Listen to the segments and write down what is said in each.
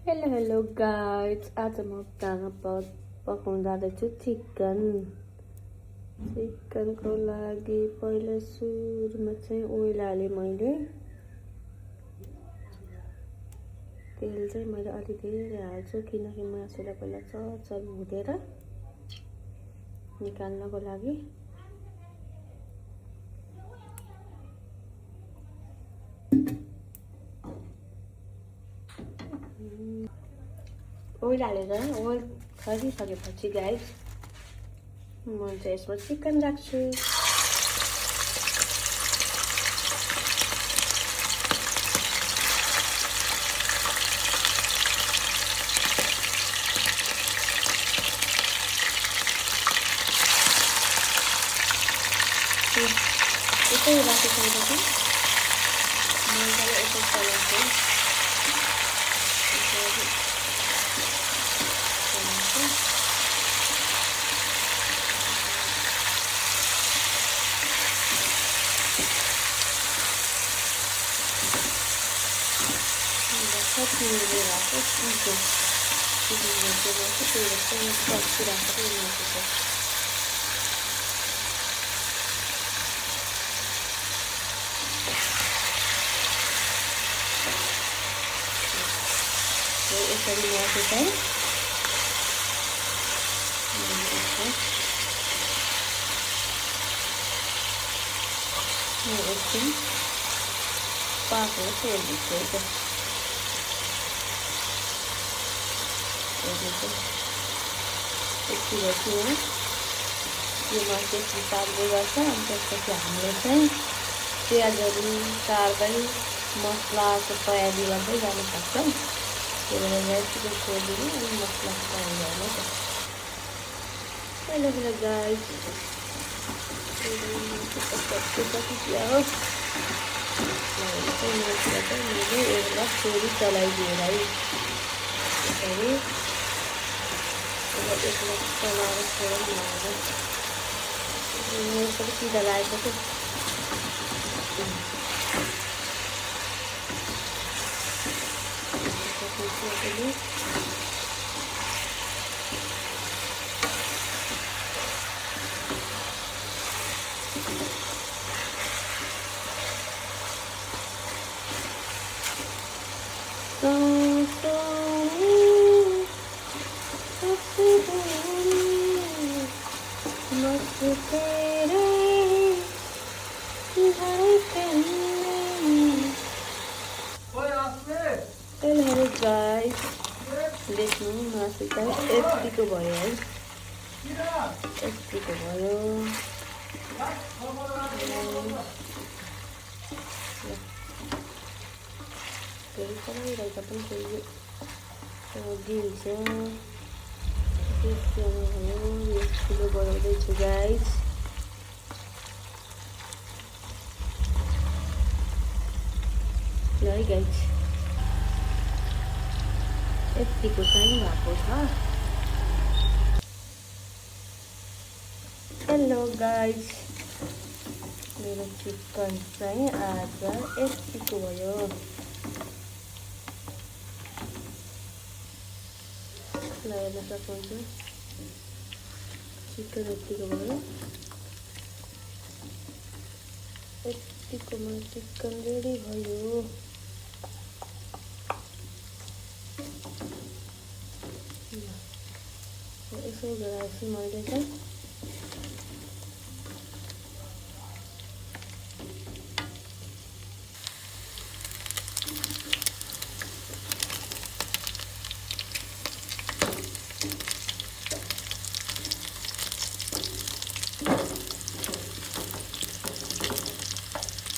Hello hello guys, आज म खाना पकाउन जाँदैछु चिकनको लागि पहिला सुरुमा चाहिँ ओइल हालेँ मैले। तेल चाहिँ मैले अलि धेरै हाल्छु किनकि मासुलाई पहिला चर्चर भुटेर निकाल्नको लागि। ओइल हालेर ओइल खरिसकेपछि गाइज म चाहिँ यसमा चिकन राख्छु। यसै राखिसकेपछि मजाले यसो चलाउँछु। यसरी मासु चाहिँ एकछिन पाकेर हेर्दैछु एकछिनपछि यो मासु एकछिन पाक्दै गर्छ। अनि त्यसपछि हामीले चाहिँ प्याजहरू काट्दै मसलाको तयारी गर्दै जानुपर्छ। त्यही भएर चिकन छोडिदिनु अनि मसलाको तयारी गर्नु त। हेलो हेलो गाइस, मैले एउटा छोरी चलाइदिएँ है। यसरी एकलाई चलाएर छोड्नु पनि सिधा लागेको थियो। हेलो गाइस, देख्नु मासु चाहिँ यतिको भयो है, यतिको भयो। फेरि चलाइरहेको पनि फेरि दिन्छ। भयो यो ठुलो बनाउँदैछु गाइस। ल है गाइस, यतिको चाहिँ भएको छ। हेलो गाइस, मेरो चिकन चाहिँ आज यतिको भयो। ल हेर्न सक्नुहुन्छ, चिकन यतिको भयो। यतिकोमा चिकन रेडी भयो। यसो गराएपछि मैले चाहिँ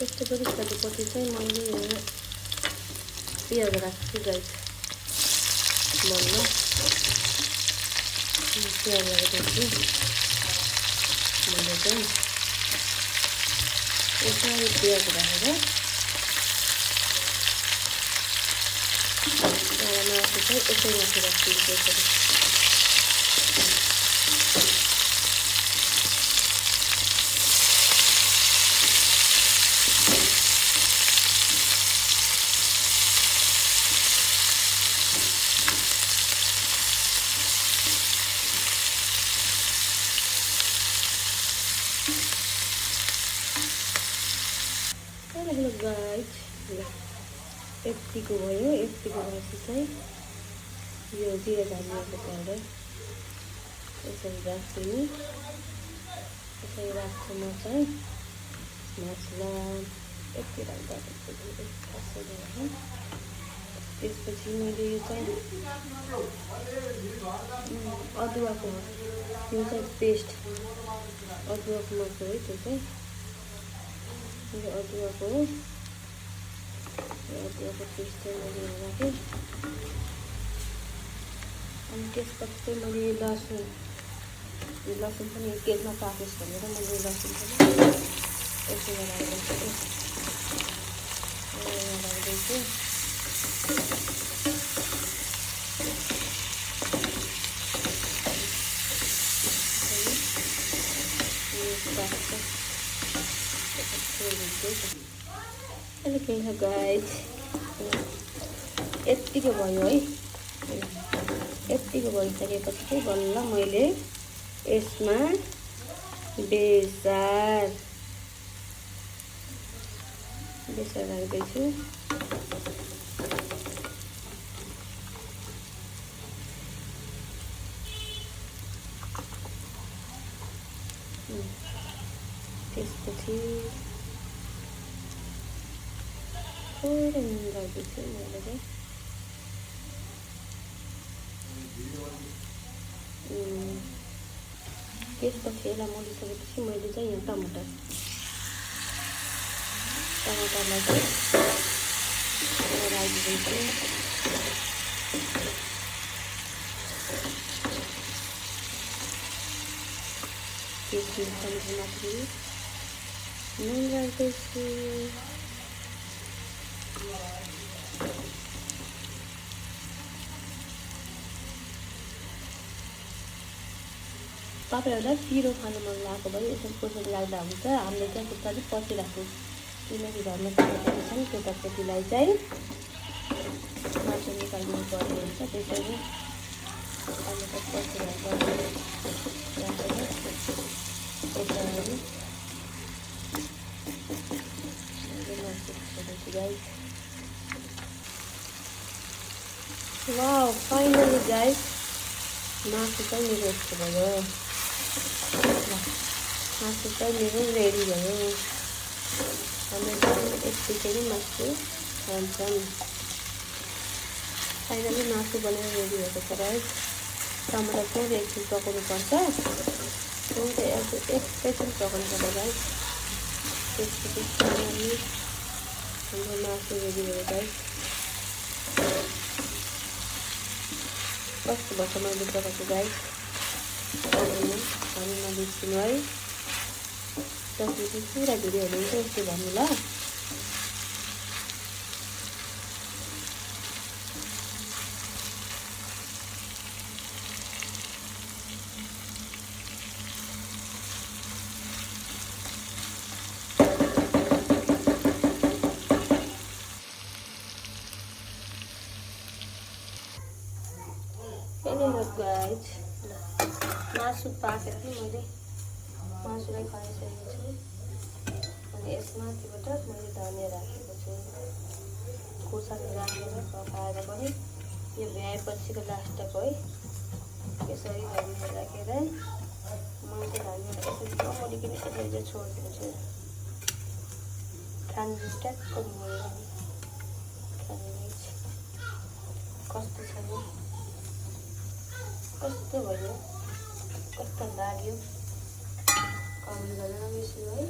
यस्तो गरिसकेपछि चाहिँ मैले प्याज राख्छु गाइस। मनमा प्याज राखेपछि मैले चाहिँ यसरी प्याज राखेर मासु चाहिँ यसै माथि राखिदिन्छु। यसरी यतिको भयो। यतिको भएपछि चाहिँ यो जिरा धनियाँको पाउडर यसरी राख्छु नि। यसरी राख्छु म चाहिँ मसला यति राख्दा त्यसपछि मैले यो चाहिँ अदुवाको यो चाहिँ पेस्ट अदुवाको मसला है त्यो चाहिँ यो अदुवाको पेस्ट चाहिँ मैले राखेँ। अनि त्यसपछि चाहिँ मैले लसुन पनि तेलमा पाकोस् भनेर मैले लसुन पनि यसरी राख्दैछु। गाइस यतिको भयो है। यतिको भइसकेपछि चाहिँ बल्ल मैले यसमा बेसार राख्दैछु। त्यसपछि थोरै नुन राख्दैछु मैले चाहिँ। त्यसपछि यसलाई मोलिसकेपछि मैले चाहिँ यहाँ टमाटरलाई चाहिँ राखिदिन्छु। त्यसपछि माथि नुन राख्दैछु। तपाईँहरूलाई पिरो खानु मन लागेको भए यसरी कसरी राख्दा हुन्छ। हामीले चाहिँ खुट्टा चाहिँ पछि राख्छौँ किनकि घरमा केटाकेटी छन्। केटाकेटीलाई चाहिँ मासु निकालिदिनु पर्ने हुन्छ। त्यसरी अहिले त पछि राख्दा वाउ फाइनली गाइस मासु चाहिँ मेरो यस्तो भयो। मासु चाहिँ मेरो रेडी भयो। हामी यतिकै नै मासु खान्छौँ। फाइनली मासु बनेर रेडी भएको छ गाइस। टमाटर चाहिँ एकछिन पकाउनु पर्छ। एकैछिन पकाउनु पर्छ गाइस। त्यसपछि फाइनली हाम्रो मासु रेडी भयो गाइस। कस्तो भएको मैले पकाएको गाइस खानु नबिर्सिनु है। जसले पुरा भिडियो हुनुहुन्छ यस्तो भन्नु ल। गाइस मासु पाकेर चाहिँ मैले मासुलाई खनाइसकेको छु। अनि यसमाथिबाट मैले धनिया राखेको छु। खोर्सानी राखेर पकाएर पनि यो भ्याएपछिको लास्टको है यसरी धनिया राखेर मैले धनिया यसरी नमोलिकन यसरी चाहिँ छोडिदिन्छु। खानु ट्याक्क मोयो खानु कस्तो छ नि कस्तो भयो कस्तो लाग्यो कमेन्ट गरेर नबिर्सिनु है।